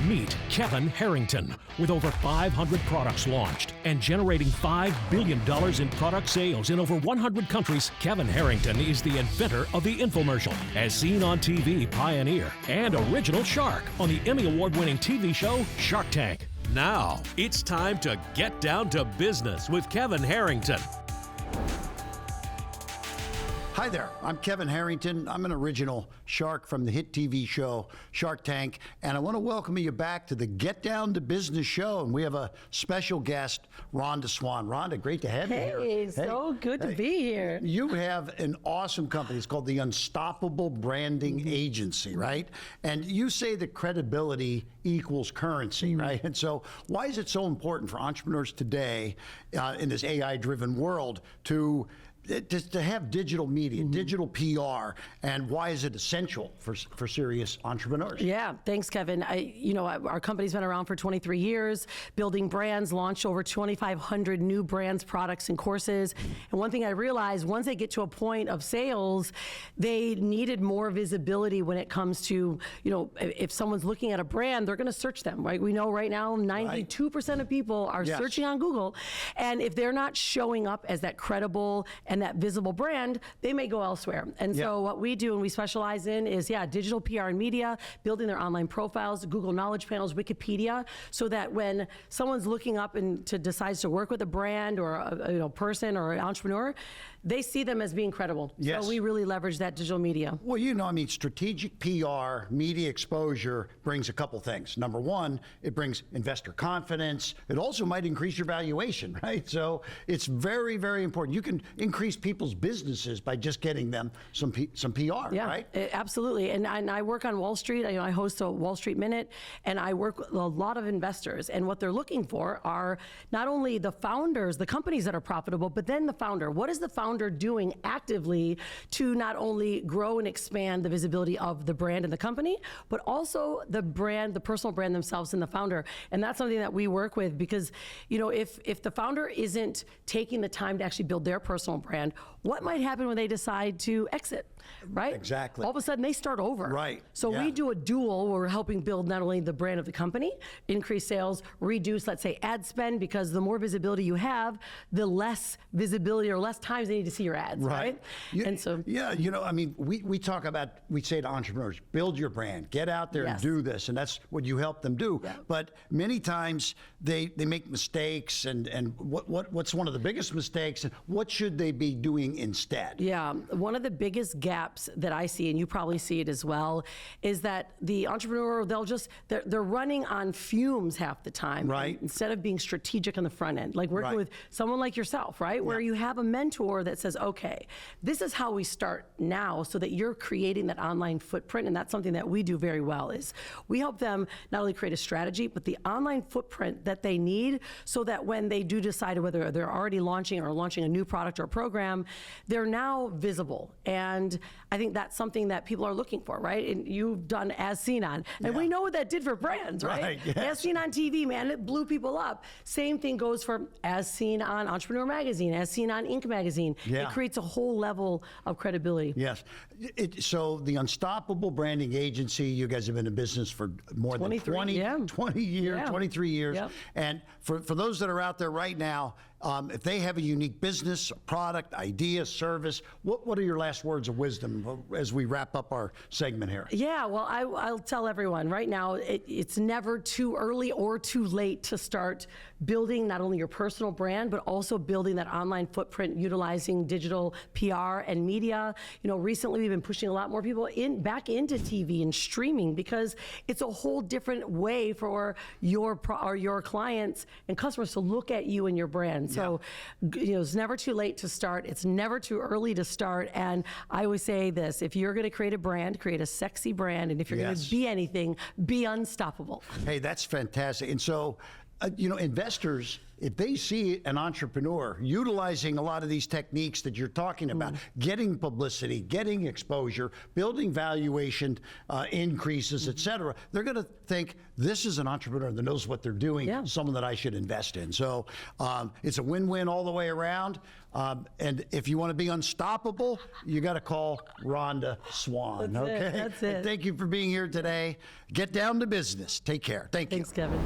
Meet Kevin Harrington. With over 500 products launched and generating $5 billion in product sales in over 100 countries, Kevin Harrington is the inventor of the infomercial, as seen on TV pioneer, and original shark on the Emmy Award-winning TV show Shark Tank. Now, it's time to get down to business with Kevin Harrington. Hi there, I'm Kevin Harrington. I'm an original shark from the hit TV show Shark Tank, and I want to welcome you back to the Get Down to Business show. And we have a special guest, Rhonda Swan. Rhonda, great to have you here. Hey, so good to be here. You have an awesome company. It's called the Unstoppable Branding Agency, right? And you say that credibility equals currency, right? And so why is it so important for entrepreneurs today in this AI-driven world to have digital media, digital PR, and why is it essential for serious entrepreneurs? Yeah, thanks, Kevin. Our company's been around for 23 years, building brands, launched over 2,500 new brands, products, and courses. And one thing I realized, once they get to a point of sales, they needed more visibility when it comes to, if someone's looking at a brand, they're going to search them, right? We know right now 92% of people are searching on Google, and if they're not showing up as that credible and that visible brand, they may go elsewhere. And so what we do and we specialize in is, digital PR and media, building their online profiles, Google Knowledge Panels, Wikipedia, so that when someone's looking up and decides to work with a brand or a person or an entrepreneur, they see them as being credible. Yes. So we really leverage that digital media. Well, strategic PR, media exposure brings a couple things. Number one, it brings investor confidence. It also might increase your valuation, right? So it's very, very important. You can increase people's businesses by just getting them some PR, right? Absolutely. And I work on Wall Street. I host a Wall Street Minute, and I work with a lot of investors. And what they're looking for are not only the founders, the companies that are profitable, but then the founder. What is the founder doing actively to not only grow and expand the visibility of the brand and the company, but also the brand, the personal brand themselves and the founder? And that's something that we work with because, if the founder isn't taking the time to actually build their personal brand, what might happen when they decide to exit, right? Exactly. All of a sudden they start over. Right. So we do a dual where we're helping build not only the brand of the company, increase sales, reduce, let's say, ad spend, because the more visibility you have, the less visibility or less times they need to see your ads, right? And so, we talk about, we say to entrepreneurs, build your brand, get out there and do this, and that's what you help them do. Yeah. But many times they make mistakes, and what's one of the biggest mistakes, and what should they be doing instead? Yeah, one of the biggest gaps that I see, and you probably see it as well, is that the entrepreneur, they're running on fumes half the time, right? Instead of being strategic on the front end, like working with someone like yourself, right? Where you have a mentor that says, okay, this is how we start now, so that you're creating that online footprint. And that's something that we do very well, is we help them not only create a strategy, but the online footprint that they need, so that when they do decide whether they're already launching or launching a new product or program, they're now visible. And I think that's something that people are looking for, right? And you've done As Seen On, and we know what that did for brands, right? Yes. As Seen On TV, man, it blew people up. Same thing goes for As Seen on Entrepreneur Magazine, As Seen on Inc. Magazine. It creates a whole level of credibility. Yes. So the Unstoppable Branding Agency, you guys have been in business for more than 20 years, 23 years. Yep. And for those that are out there right now, if they have a unique business, product, idea, service, what are your last words of wisdom as we wrap up our segment here? Yeah, well, I'll tell everyone right now, it's never too early or too late to start building not only your personal brand, but also building that online footprint, utilizing digital PR and media. Recently we've been pushing a lot more people back into TV and streaming, because it's a whole different way for your clients and customers to look at you and your brand. So, it's never too late to start. It's never too early to start. And I always say this: if you're going to create a brand, create a sexy brand, and if you're going to be anything, be unstoppable. Hey, that's fantastic. And so, investors, if they see an entrepreneur utilizing a lot of these techniques that you're talking about, getting publicity, getting exposure, building valuation increases, et cetera, they're going to think this is an entrepreneur that knows what they're doing, someone that I should invest in. So it's a win-win all the way around. And if you want to be unstoppable, you got to call Rhonda Swan. That's it. And thank you for being here today. Get down to business. Take care. Thank you. Thanks, Kevin.